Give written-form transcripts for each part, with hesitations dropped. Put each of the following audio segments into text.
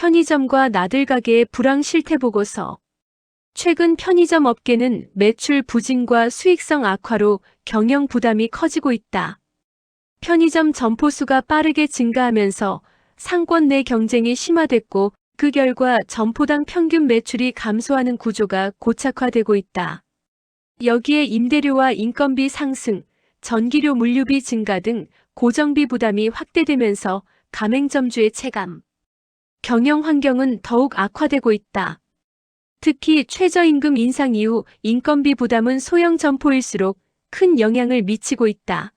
편의점과 나들가게의 불황 실태 보고서. 최근 편의점 업계는 매출 부진과 수익성 악화로 경영 부담이 커지고 있다. 편의점 점포 수가 빠르게 증가하면서 상권 내 경쟁이 심화됐고 그 결과 점포당 평균 매출이 감소하는 구조가 고착화되고 있다. 여기에 임대료와 인건비 상승, 전기료 물류비 증가 등 고정비 부담이 확대되면서 가맹점주의 체감, 경영 환경은 더욱 악화되고 있다. 특히 최저임금 인상 이후 인건비 부담은 소형 점포일수록 큰 영향을 미치고 있다.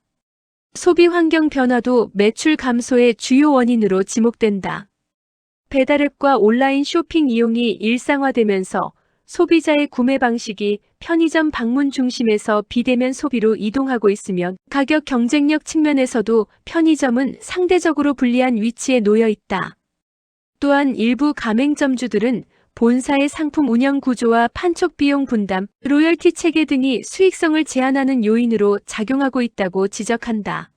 소비 환경 변화도 매출 감소의 주요 원인으로 지목된다. 배달앱과 온라인 쇼핑 이용이 일상화되면서 소비자의 구매 방식이 편의점 방문 중심에서 비대면 소비로 이동하고 있으며 가격 경쟁력 측면에서도 편의점은 상대적으로 불리한 위치에 놓여 있다. 또한 일부 가맹점주들은 본사의 상품 운영 구조와 판촉 비용 분담, 로열티 체계 등이 수익성을 제한하는 요인으로 작용하고 있다고 지적한다.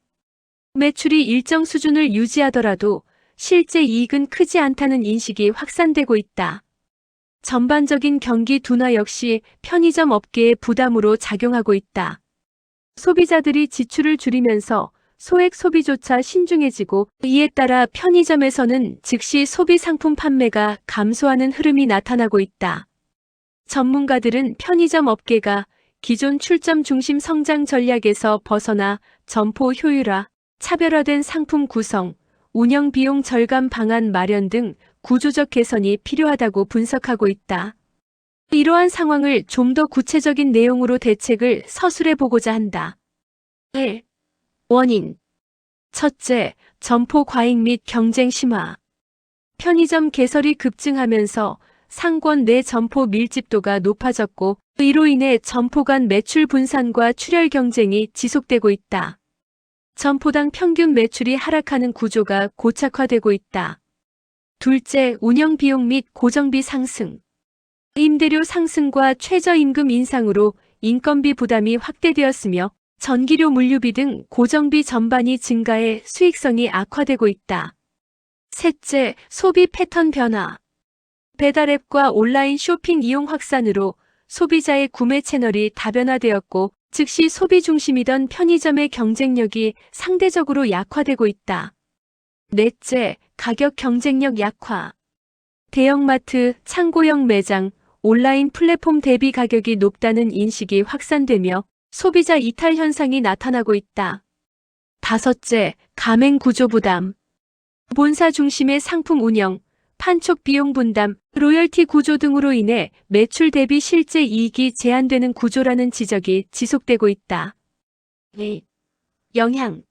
매출이 일정 수준을 유지하더라도 실제 이익은 크지 않다는 인식이 확산되고 있다. 전반적인 경기 둔화 역시 편의점 업계의 부담으로 작용하고 있다. 소비자들이 지출을 줄이면서 소액 소비조차 신중해지고 이에 따라 편의점에서는 즉시 소비 상품 판매가 감소하는 흐름이 나타나고 있다. 전문가들은 편의점 업계가 기존 출점 중심 성장 전략에서 벗어나 점포 효율화, 차별화된 상품 구성, 운영 비용 절감 방안 마련 등 구조적 개선이 필요하다고 분석하고 있다. 이러한 상황을 좀 더 구체적인 내용으로 대책을 서술해 보고자 한다. 1. 원인. 첫째, 점포 과잉 및 경쟁 심화. 편의점 개설이 급증하면서 상권 내 점포 밀집도가 높아졌고 이로 인해 점포 간 매출 분산과 출혈 경쟁이 지속되고 있다. 점포당 평균 매출이 하락하는 구조가 고착화되고 있다. 둘째, 운영 비용 및 고정비 상승. 임대료 상승과 최저임금 인상으로 인건비 부담이 확대되었으며 전기료 물류비 등 고정비 전반이 증가해 수익성이 악화되고 있다. 셋째, 소비 패턴 변화. 배달앱과 온라인 쇼핑 이용 확산으로 소비자의 구매 채널이 다변화되었고 즉시 소비 중심이던 편의점의 경쟁력이 상대적으로 약화되고 있다. 넷째, 가격 경쟁력 약화. 대형마트, 창고형 매장, 온라인 플랫폼 대비 가격이 높다는 인식이 확산되며 소비자 이탈 현상이 나타나고 있다. 다섯째, 가맹 구조 부담. 본사 중심의 상품 운영, 판촉 비용 분담, 로열티 구조 등으로 인해 매출 대비 실제 이익이 제한되는 구조라는 지적이 지속되고 있다. 영향.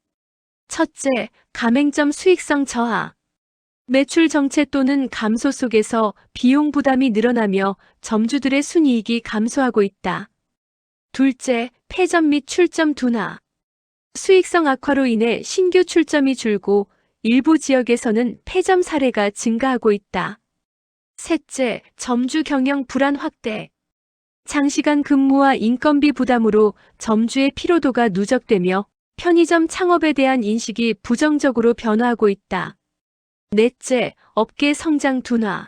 첫째, 가맹점 수익성 저하. 매출 정체 또는 감소 속에서 비용 부담이 늘어나며 점주들의 순이익이 감소하고 있다. 둘째, 폐점 및 출점 둔화. 수익성 악화로 인해 신규 출점이 줄고 일부 지역에서는 폐점 사례가 증가하고 있다. 셋째, 점주 경영 불안 확대. 장시간 근무와 인건비 부담으로 점주의 피로도가 누적되며 편의점 창업에 대한 인식이 부정적으로 변화하고 있다. 넷째, 업계 성장 둔화.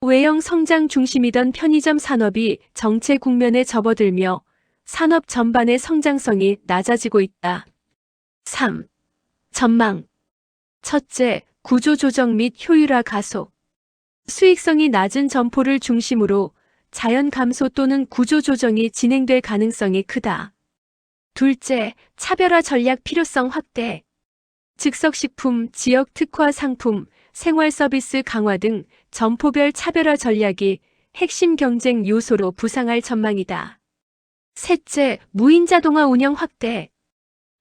외형 성장 중심이던 편의점 산업이 정체 국면에 접어들며 산업 전반의 성장성이 낮아지고 있다. 3. 전망. 첫째, 구조 조정 및 효율화 가속. 수익성이 낮은 점포를 중심으로 자연 감소 또는 구조 조정이 진행될 가능성이 크다. 둘째, 차별화 전략 필요성 확대. 즉석식품, 지역 특화 상품, 생활 서비스 강화 등 점포별 차별화 전략이 핵심 경쟁 요소로 부상할 전망이다. 셋째, 무인 자동화 운영 확대.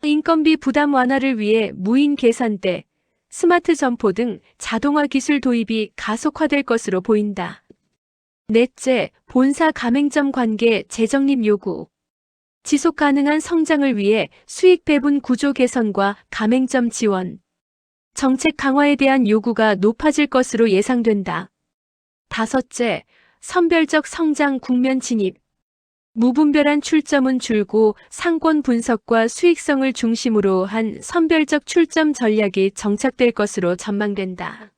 인건비 부담 완화를 위해 무인 계산대, 스마트 점포 등 자동화 기술 도입이 가속화될 것으로 보인다. 넷째, 본사 가맹점 관계 재정립 요구. 지속 가능한 성장을 위해 수익 배분 구조 개선과 가맹점 지원, 정책 강화에 대한 요구가 높아질 것으로 예상된다. 다섯째, 선별적 성장 국면 진입. 무분별한 출점은 줄고 상권 분석과 수익성을 중심으로 한 선별적 출점 전략이 정착될 것으로 전망된다.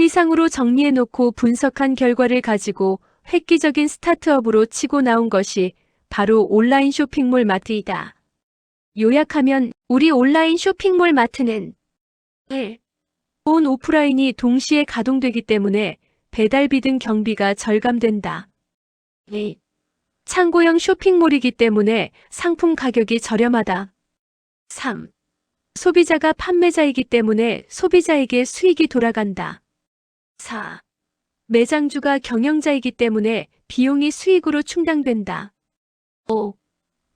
의상으로 정리해놓고 분석한 결과를 가지고 획기적인 스타트업으로 치고 나온 것이 바로 온라인 쇼핑몰 마트이다. 요약하면 우리 온라인 쇼핑몰 마트는 1. 온 오프라인이 동시에 가동되기 때문에 배달비 등 경비가 절감된다. 2. 창고형 쇼핑몰이기 때문에 상품 가격이 저렴하다. 3. 소비자가 판매자이기 때문에 소비자에게 수익이 돌아간다. 4. 매장주가 경영자이기 때문에 비용이 수익으로 충당된다. 5.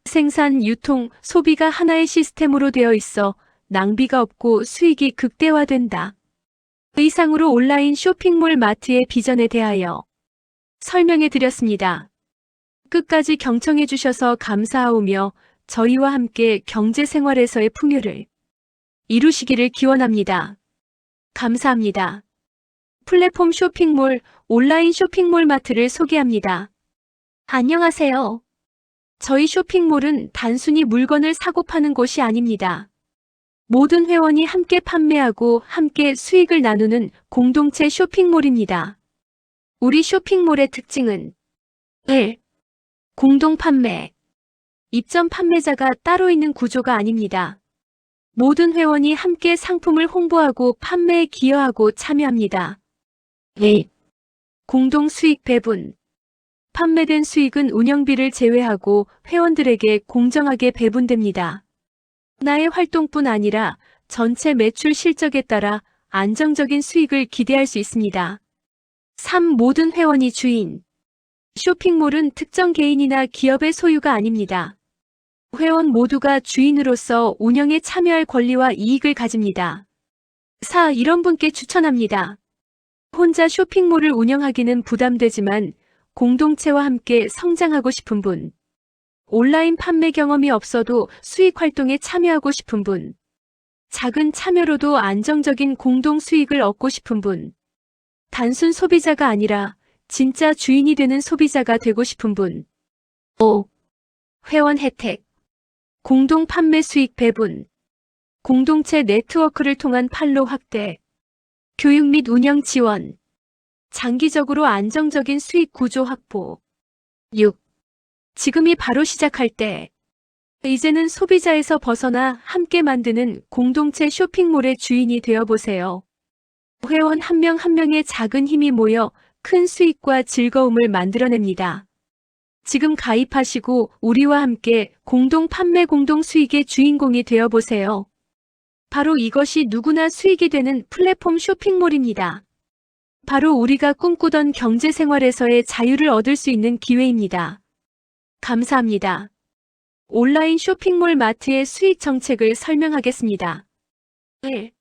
생산, 유통, 소비가 하나의 시스템으로 되어 있어 낭비가 없고 수익이 극대화된다. 이상으로 온라인 쇼핑몰 마트의 비전에 대하여 설명해 드렸습니다. 끝까지 경청해 주셔서 감사하오며 저희와 함께 경제생활에서의 풍요를 이루시기를 기원합니다. 감사합니다. 플랫폼 쇼핑몰, 온라인 쇼핑몰 마트를 소개합니다. 안녕하세요. 저희 쇼핑몰은 단순히 물건을 사고 파는 곳이 아닙니다. 모든 회원이 함께 판매하고 함께 수익을 나누는 공동체 쇼핑몰입니다. 우리 쇼핑몰의 특징은 1. 공동 판매. 입점 판매자가 따로 있는 구조가 아닙니다. 모든 회원이 함께 상품을 홍보하고 판매에 기여하고 참여합니다. 2. 공동 수익 배분. 판매된 수익은 운영비를 제외하고 회원들에게 공정하게 배분됩니다. 나의 활동뿐 아니라 전체 매출 실적에 따라 안정적인 수익을 기대할 수 있습니다. 3. 모든 회원이 주인. 쇼핑몰은 특정 개인이나 기업의 소유가 아닙니다. 회원 모두가 주인으로서 운영에 참여할 권리와 이익을 가집니다. 4. 이런 분께 추천합니다. 혼자 쇼핑몰을 운영하기는 부담되지만 공동체와 함께 성장하고 싶은 분. 온라인 판매 경험이 없어도 수익 활동에 참여하고 싶은 분. 작은 참여로도 안정적인 공동 수익을 얻고 싶은 분. 단순 소비자가 아니라 진짜 주인이 되는 소비자가 되고 싶은 분. 5. 회원 혜택. 공동 판매 수익 배분. 공동체 네트워크를 통한 판로 확대. 교육 및 운영 지원. 장기적으로 안정적인 수익 구조 확보. 6. 지금이 바로 시작할 때. 이제는 소비자에서 벗어나 함께 만드는 공동체 쇼핑몰의 주인이 되어보세요. 회원 한 명 한 명의 작은 힘이 모여 큰 수익과 즐거움을 만들어냅니다. 지금 가입하시고 우리와 함께 공동 판매 공동 수익의 주인공이 되어보세요. 바로 이것이 누구나 수익이 되는 플랫폼 쇼핑몰입니다. 바로 우리가 꿈꾸던 경제생활에서의 자유를 얻을 수 있는 기회입니다. 감사합니다. 온라인 쇼핑몰 마트의 수익 정책을 설명하겠습니다. 1.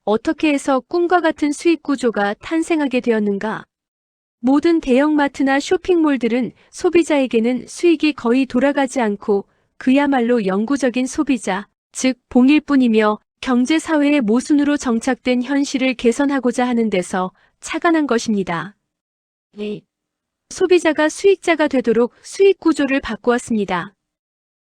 어떻게 해서 꿈과 같은 수익 구조가 탄생하게 되었는가? 모든 대형마트나 쇼핑몰들은 소비자에게는 수익이 거의 돌아가지 않고 그야말로 영구적인 소비자, 즉 봉일뿐이며 경제사회의 모순으로 정착된 현실을 개선하고자 하는 데서 착안한 것입니다. 2. 소비자가 수익자가 되도록 수익 구조를 바꾸었습니다.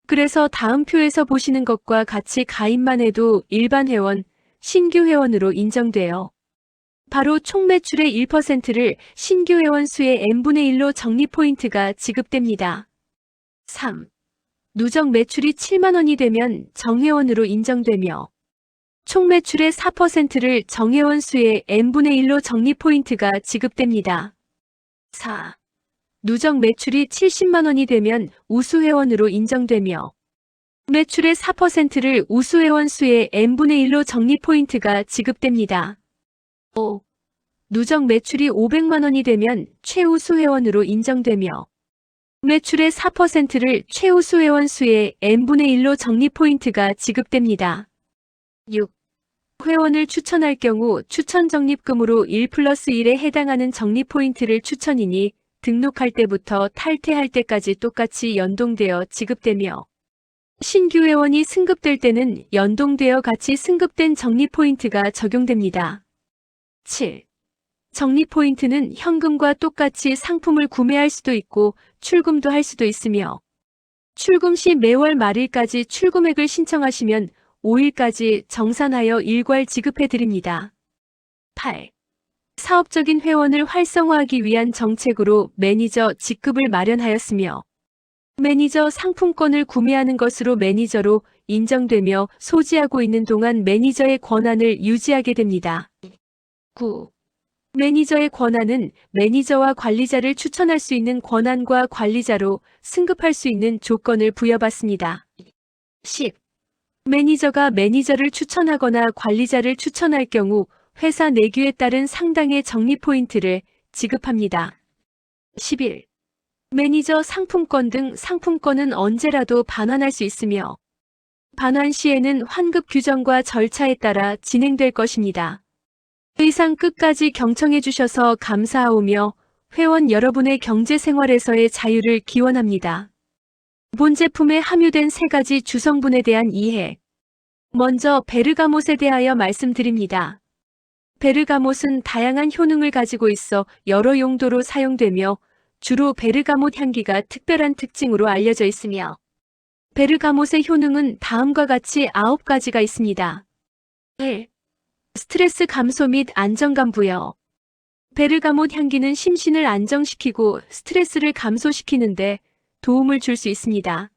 그래서 다음 표에서 보시는 것과 같이 가입만 해도 일반 회원, 신규 회원으로 인정되어 바로 총 매출의 1%를 신규 회원 수의 n분의 1로 적립 포인트가 지급됩니다. 3. 누적 매출이 7만 원이 되면 정회원으로 인정되며 총 매출의 4%를 정회원 수의 n분의 1로 적립 포인트가 지급됩니다. 4. 누적 매출이 70만 원이 되면 우수회원으로 인정되며 매출의 4%를 우수회원 수의 n분의 1로 적립 포인트가 지급됩니다. 5. 누적 매출이 500만 원이 되면 최우수 회원으로 인정되며 매출의 4%를 최우수 회원 수의 n분의 1로 적립 포인트가 지급됩니다. 6. 회원을 추천할 경우 추천 적립금으로 1+1에 해당하는 적립 포인트를 추천이니 등록할 때부터 탈퇴할 때까지 똑같이 연동되어 지급되며 신규 회원이 승급될 때는 연동되어 같이 승급된 적립 포인트가 적용됩니다. 7. 적립 포인트는 현금과 똑같이 상품을 구매할 수도 있고 출금도 할 수도 있으며 출금 시 매월 말일까지 출금액을 신청하시면 5일까지 정산하여 일괄 지급해 드립니다. 8. 사업적인 회원을 활성화하기 위한 정책으로 매니저 직급을 마련하였으며 매니저 상품권을 구매하는 것으로 매니저로 인정되며 소지하고 있는 동안 매니저의 권한을 유지하게 됩니다. 9. 매니저의 권한은 매니저와 관리자를 추천할 수 있는 권한과 관리자로 승급할 수 있는 조건을 부여받습니다. 10. 매니저가 매니저를 추천하거나 관리자를 추천할 경우 회사 내규에 따른 상당의 적립 포인트를 지급합니다. 11. 매니저 상품권 등 상품권은 언제라도 반환할 수 있으며 반환 시에는 환급 규정과 절차에 따라 진행될 것입니다. 이상 끝까지 경청해 주셔서 감사하오며 회원 여러분의 경제생활에서의 자유를 기원합니다. 본 제품에 함유된 3가지 주성분에 대한 이해. 먼저 베르가못에 대하여 말씀드립니다. 베르가못은 다양한 효능을 가지고 있어 여러 용도로 사용되며 주로 베르가못 향기가 특별한 특징으로 알려져 있으며 베르가못의 효능은 다음과 같이 9가지가 있습니다. 1. 스트레스 감소 및 안정감 부여. 베르가못 향기는 심신을 안정시키고 스트레스를 감소시키는데 도움을 줄 수 있습니다.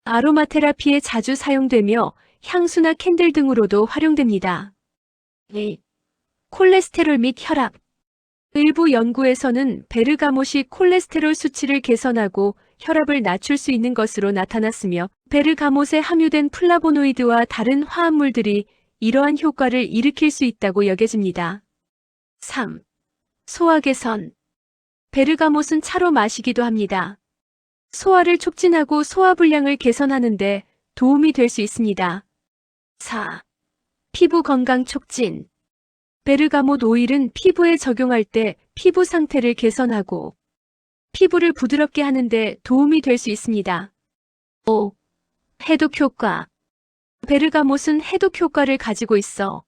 아로마 테라피에 자주 사용되며 향수나 캔들 등으로도 활용됩니다. 2. 콜레스테롤 및 혈압. 일부 연구에서는 베르가못이 콜레스테롤 수치를 개선하고 혈압을 낮출 수 있는 것으로 나타났으며 베르가못에 함유된 플라보노이드와 다른 화합물들이 이러한 효과를 일으킬 수 있다고 여겨집니다. 3. 소화 개선. 베르가못은 차로 마시기도 합니다. 소화를 촉진하고 소화불량을 개선하는 데 도움이 될 수 있습니다. 4. 피부 건강 촉진. 베르가못 오일은 피부에 적용할 때 피부 상태를 개선하고 피부를 부드럽게 하는데 도움이 될 수 있습니다. 5. 해독 효과. 베르가못은 해독 효과를 가지고 있어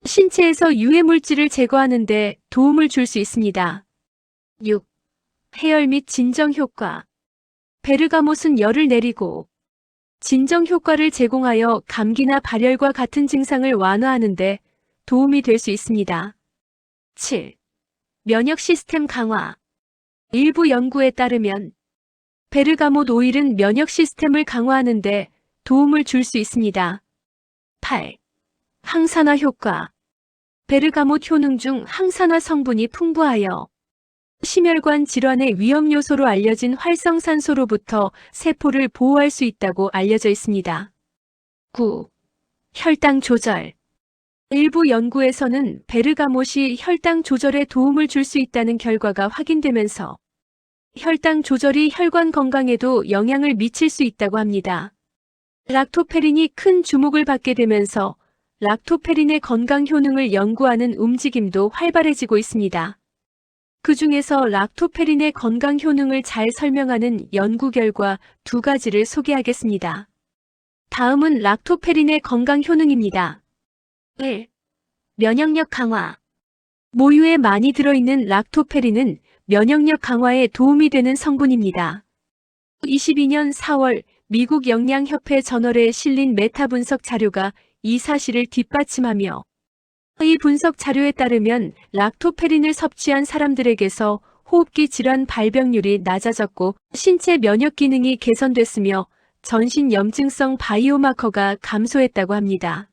신체에서 유해 물질을 제거하는 데 도움을 줄 수 있습니다. 6. 해열 및 진정 효과. 베르가못은 열을 내리고 진정 효과를 제공하여 감기나 발열과 같은 증상을 완화하는 데 도움이 될 수 있습니다. 7. 면역 시스템 강화. 일부 연구에 따르면 베르가못 오일은 면역 시스템을 강화하는 데 도움을 줄 수 있습니다. 8. 항산화 효과. 베르가못 효능 중 항산화 성분이 풍부하여 심혈관 질환의 위험 요소로 알려진 활성산소로부터 세포를 보호할 수 있다고 알려져 있습니다. 9. 혈당 조절. 일부 연구에서는 베르가못이 혈당 조절에 도움을 줄 수 있다는 결과가 확인되면서 혈당 조절이 혈관 건강에도 영향을 미칠 수 있다고 합니다. 락토페린이 큰 주목을 받게 되면서 락토페린의 건강 효능을 연구하는 움직임도 활발해지고 있습니다. 그 중에서 락토페린의 건강 효능을 잘 설명하는 연구 결과 2가지를 소개하겠습니다. 다음은 락토페린의 건강 효능입니다. 1. 면역력 강화. 모유에 많이 들어있는 락토페린은 면역력 강화에 도움이 되는 성분입니다. 22년 4월 미국 영양협회 저널에 실린 메타 분석 자료가 이 사실을 뒷받침하며 이 분석 자료에 따르면 락토페린을 섭취한 사람들에게서 호흡기 질환 발병률이 낮아졌고 신체 면역 기능이 개선됐으며 전신 염증성 바이오마커가 감소했다고 합니다.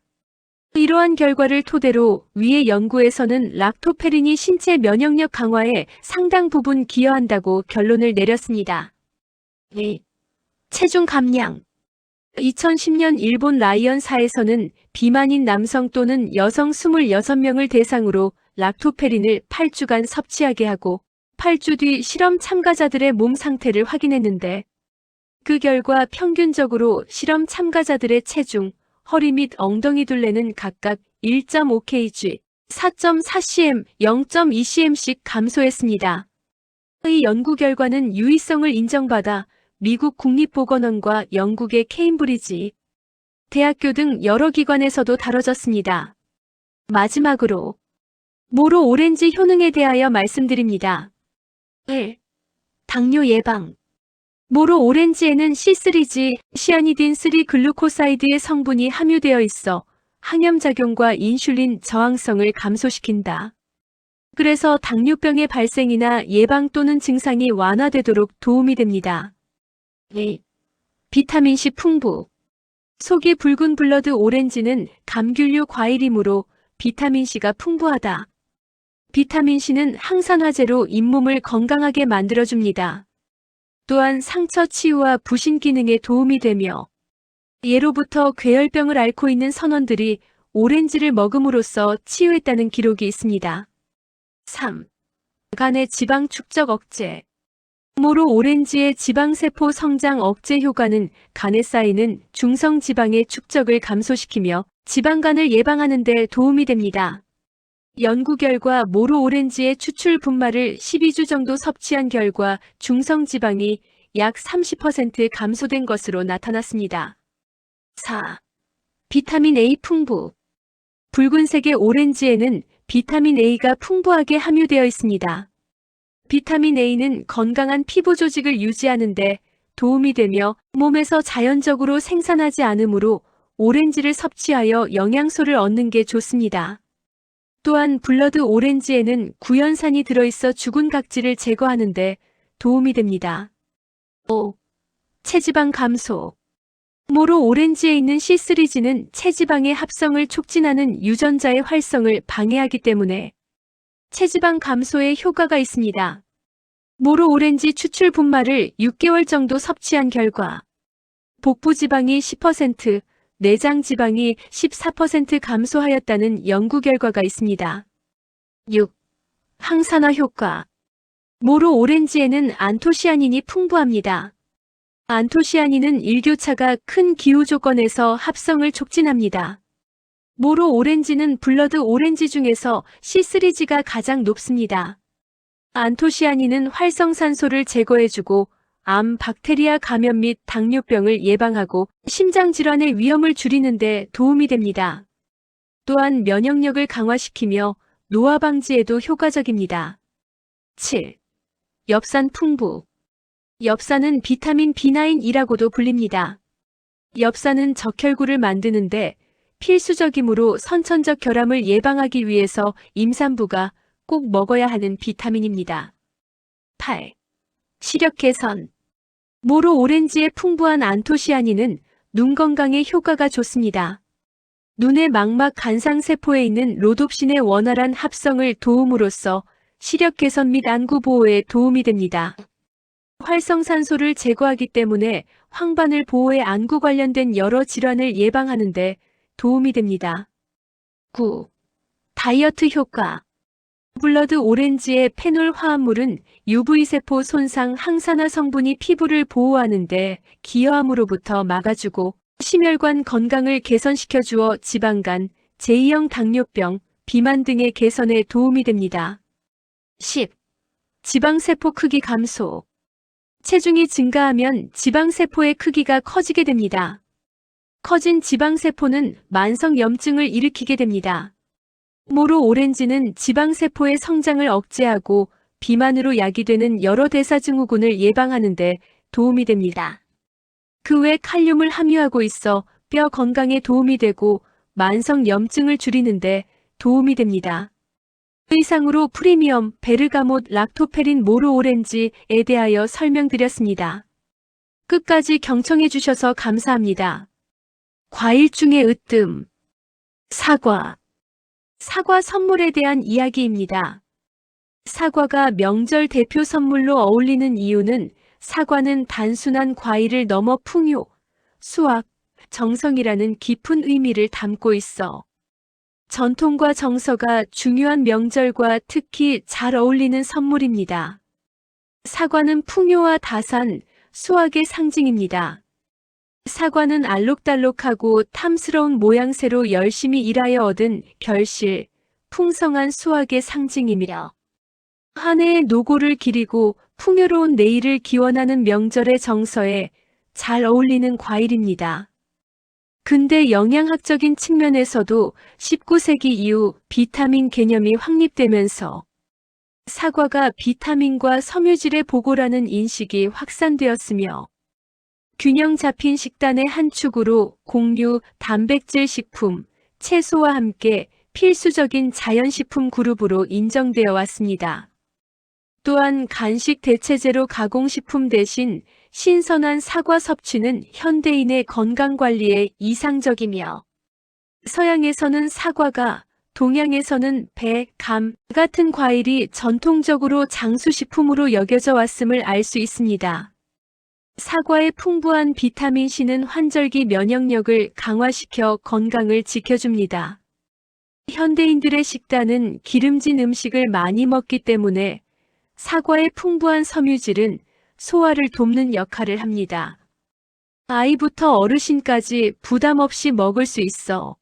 이러한 결과를 토대로 위의 연구에서는 락토페린이 신체 면역력 강화에 상당 부분 기여한다고 결론을 내렸습니다. 2. 체중 감량. 2010년 일본 라이언사에서는 비만인 남성 또는 여성 26명을 대상으로 락토페린을 8주간 섭취하게 하고 8주 뒤 실험 참가자들의 몸 상태를 확인했는데 그 결과 평균적으로 실험 참가자들의 체중, 허리 및 엉덩이 둘레는 각각 1.5kg, 4.4cm, 0.2cm씩 감소했습니다. 이 연구 결과는 유의성을 인정받아 미국 국립보건원과 영국의 케임브리지 대학교 등 여러 기관에서도 다뤄졌습니다. 마지막으로 모로 오렌지 효능에 대하여 말씀드립니다. 1. 당뇨 예방. 모로 오렌지에는 C3G, 시아니딘3 글루코사이드의 성분이 함유되어 있어 항염작용과 인슐린 저항성을 감소시킨다. 그래서 당뇨병의 발생이나 예방 또는 증상이 완화되도록 도움이 됩니다. 네. 비타민C 풍부. 속이 붉은 블러드 오렌지는 감귤류 과일이므로 비타민C가 풍부하다. 비타민C는 항산화제로 잇몸을 건강하게 만들어줍니다. 또한 상처 치유와 부신 기능에 도움이 되며 예로부터 괴혈병을 앓고 있는 선원들이 오렌지를 먹음으로써 치유했다는 기록이 있습니다. 3. 간의 지방 축적 억제. 모로 오렌지의 지방세포 성장 억제 효과는 간에 쌓이는 중성 지방의 축적을 감소시키며 지방간을 예방하는 데 도움이 됩니다. 연구 결과 모로 오렌지의 추출 분말을 12주 정도 섭취한 결과 중성 지방이 약 30% 감소된 것으로 나타났습니다. 4. 비타민 A 풍부. 붉은색의 오렌지에는 비타민 A가 풍부하게 함유되어 있습니다. 비타민 A는 건강한 피부 조직을 유지하는 데 도움이 되며 몸에서 자연적으로 생산하지 않으므로 오렌지를 섭취하여 영양소를 얻는 게 좋습니다. 또한 블러드 오렌지에는 구연산이 들어있어 죽은 각질을 제거하는 데 도움이 됩니다. 5. 체지방 감소. 모로 오렌지에 있는 C3G는 체지방의 합성을 촉진하는 유전자의 활성을 방해하기 때문에 체지방 감소에 효과가 있습니다. 모로 오렌지 추출 분말을 6개월 정도 섭취한 결과 복부 지방이 10%, 내장 지방이 14% 감소하였다는 연구 결과가 있습니다. 6. 항산화 효과. 모로 오렌지에는 안토시아닌이 풍부합니다. 안토시아닌은 일교차가 큰 기후 조건에서 합성을 촉진합니다. 모로 오렌지는 블러드 오렌지 중에서 C3G가 가장 높습니다. 안토시아닌은 활성산소를 제거해주고 암, 박테리아 감염 및 당뇨병을 예방하고 심장질환의 위험을 줄이는 데 도움이 됩니다. 또한 면역력을 강화시키며 노화 방지에도 효과적입니다. 7. 엽산 풍부. 엽산은 비타민 B9이라고도 불립니다. 엽산은 적혈구를 만드는데 필수적이므로 선천적 결함을 예방하기 위해서 임산부가 꼭 먹어야 하는 비타민입니다. 8. 시력 개선. 모로 오렌지의 풍부한 안토시아닌은 눈 건강에 효과가 좋습니다. 눈의 망막 간상세포에 있는 로놉신의 원활한 합성을 도움으로써 시력 개선 및 안구 보호에 도움이 됩니다. 활성산소를 제거하기 때문에 황바늘 보호에 안구 관련된 여러 질환을 예방하는 데 도움이 됩니다. 9. 다이어트 효과. 블러드 오렌지의 페놀 화합물은 UV세포 손상 항산화 성분이 피부를 보호하는 데 기여함으로부터 막아주고 심혈관 건강을 개선시켜 주어 지방간, 제2형 당뇨병, 비만 등의 개선에 도움이 됩니다. 10. 지방세포 크기 감소. 체중이 증가하면 지방세포의 크기가 커지게 됩니다. 커진 지방세포는 만성염증을 일으키게 됩니다. 모로 오렌지는 지방세포의 성장을 억제하고 비만으로 야기되는 여러 대사증후군을 예방하는 데 도움이 됩니다. 그 외 칼륨을 함유하고 있어 뼈 건강에 도움이 되고 만성염증을 줄이는 데 도움이 됩니다. 이상으로 프리미엄 베르가못 락토페린 모로 오렌지에 대하여 설명드렸습니다. 끝까지 경청해 주셔서 감사합니다. 과일 중에 으뜸. 사과. 사과 선물에 대한 이야기입니다. 사과가 명절 대표 선물로 어울리는 이유는 사과는 단순한 과일을 넘어 풍요, 수학, 정성이라는 깊은 의미를 담고 있어 전통과 정서가 중요한 명절과 특히 잘 어울리는 선물입니다. 사과는 풍요와 다산, 수학의 상징입니다. 사과는 알록달록하고 탐스러운 모양새로 열심히 일하여 얻은 결실, 풍성한 수확의 상징이며 한 해의 노고를 기리고 풍요로운 내일을 기원하는 명절의 정서에 잘 어울리는 과일입니다. 근대 영양학적인 측면에서도 19세기 이후 비타민 개념이 확립되면서 사과가 비타민과 섬유질의 보고라는 인식이 확산되었으며 균형 잡힌 식단의 한 축으로 곡류, 단백질 식품, 채소와 함께 필수적인 자연식품 그룹으로 인정되어 왔습니다. 또한 간식 대체제로 가공식품 대신 신선한 사과 섭취는 현대인의 건강관리에 이상적이며 서양에서는 사과가, 동양에서는 배, 감 같은 과일이 전통적으로 장수식품으로 여겨져 왔음을 알 수 있습니다. 사과의 풍부한 비타민C는 환절기 면역력을 강화시켜 건강을 지켜줍니다. 현대인들의 식단은 기름진 음식을 많이 먹기 때문에 사과의 풍부한 섬유질은 소화를 돕는 역할을 합니다. 아이부터 어르신까지 부담 없이 먹을 수 있어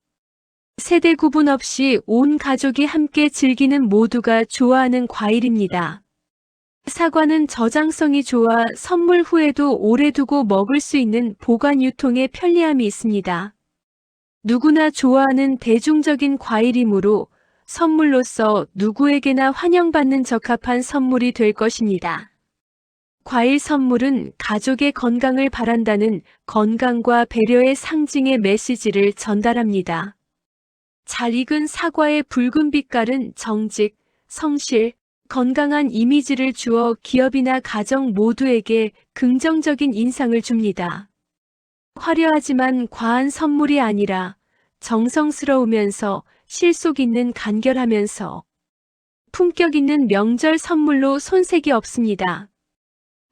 세대 구분 없이 온 가족이 함께 즐기는 모두가 좋아하는 과일입니다. 사과는 저장성이 좋아 선물 후에도 오래 두고 먹을 수 있는 보관 유통의 편리함이 있습니다. 누구나 좋아하는 대중적인 과일이므로 선물로서 누구에게나 환영받는 적합한 선물이 될 것입니다. 과일 선물은 가족의 건강을 바란다는 건강과 배려의 상징의 메시지를 전달합니다. 잘 익은 사과의 붉은 빛깔은 정직, 성실, 건강한 이미지를 주어 기업이나 가정 모두에게 긍정적인 인상을 줍니다. 화려하지만 과한 선물이 아니라 정성스러우면서 실속 있는 간결하면서 품격 있는 명절 선물로 손색이 없습니다.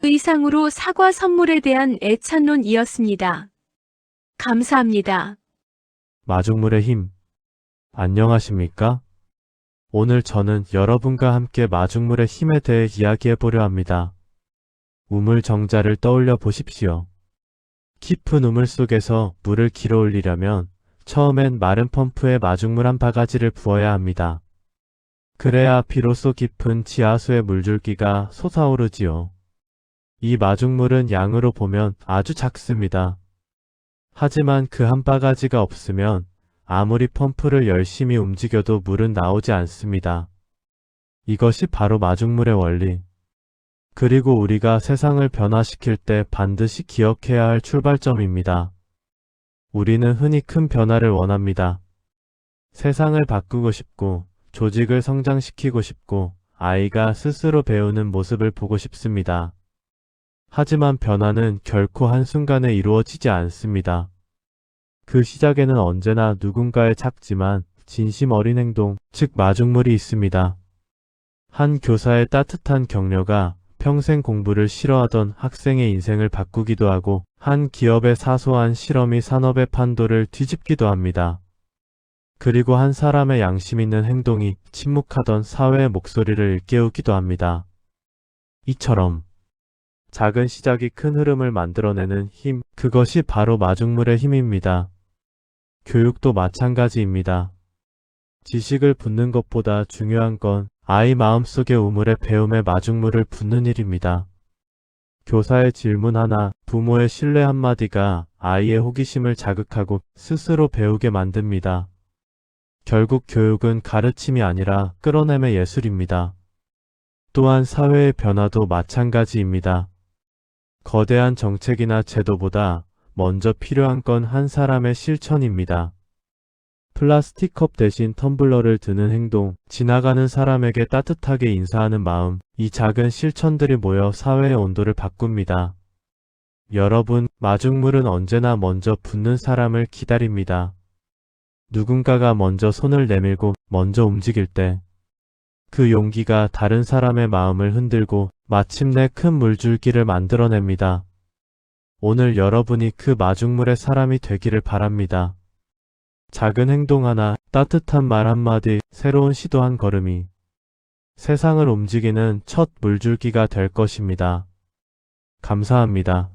이상으로 사과 선물에 대한 애찬론이었습니다. 감사합니다. 마중물의 힘. 안녕하십니까? 오늘 저는 여러분과 함께 마중물의 힘에 대해 이야기해 보려 합니다. 우물 정자를 떠올려 보십시오. 깊은 우물 속에서 물을 길어 올리려면 처음엔 마른 펌프에 마중물 한 바가지를 부어야 합니다. 그래야 비로소 깊은 지하수의 물줄기가 솟아오르지요. 이 마중물은 양으로 보면 아주 작습니다. 하지만 그 한 바가지가 없으면 아무리 펌프를 열심히 움직여도 물은 나오지 않습니다. 이것이 바로 마중물의 원리. 그리고 우리가 세상을 변화시킬 때 반드시 기억해야 할 출발점입니다. 우리는 흔히 큰 변화를 원합니다. 세상을 바꾸고 싶고, 조직을 성장시키고 싶고, 아이가 스스로 배우는 모습을 보고 싶습니다. 하지만 변화는 결코 한순간에 이루어지지 않습니다. 그 시작에는 언제나 누군가의 작지만 진심 어린 행동, 즉 마중물이 있습니다. 한 교사의 따뜻한 격려가 평생 공부를 싫어하던 학생의 인생을 바꾸기도 하고, 한 기업의 사소한 실험이 산업의 판도를 뒤집기도 합니다. 그리고 한 사람의 양심 있는 행동이 침묵하던 사회의 목소리를 일깨우기도 합니다. 이처럼 작은 시작이 큰 흐름을 만들어내는 힘, 그것이 바로 마중물의 힘입니다. 교육도 마찬가지입니다. 지식을 붓는 것보다 중요한 건 아이 마음속의 우물에 배움의 마중물을 붓는 일입니다. 교사의 질문 하나, 부모의 신뢰 한마디가 아이의 호기심을 자극하고 스스로 배우게 만듭니다. 결국 교육은 가르침이 아니라 끌어냄의 예술입니다. 또한 사회의 변화도 마찬가지입니다. 거대한 정책이나 제도보다 먼저 필요한 건 한 사람의 실천입니다. 플라스틱 컵 대신 텀블러를 드는 행동, 지나가는 사람에게 따뜻하게 인사하는 마음, 이 작은 실천들이 모여 사회의 온도를 바꿉니다. 여러분, 마중물은 언제나 먼저 붓는 사람을 기다립니다. 누군가가 먼저 손을 내밀고 먼저 움직일 때, 그 용기가 다른 사람의 마음을 흔들고 마침내 큰 물줄기를 만들어냅니다. 오늘 여러분이 그 마중물의 사람이 되기를 바랍니다. 작은 행동 하나, 따뜻한 말 한마디, 새로운 시도 한 걸음이 세상을 움직이는 첫 물줄기가 될 것입니다. 감사합니다.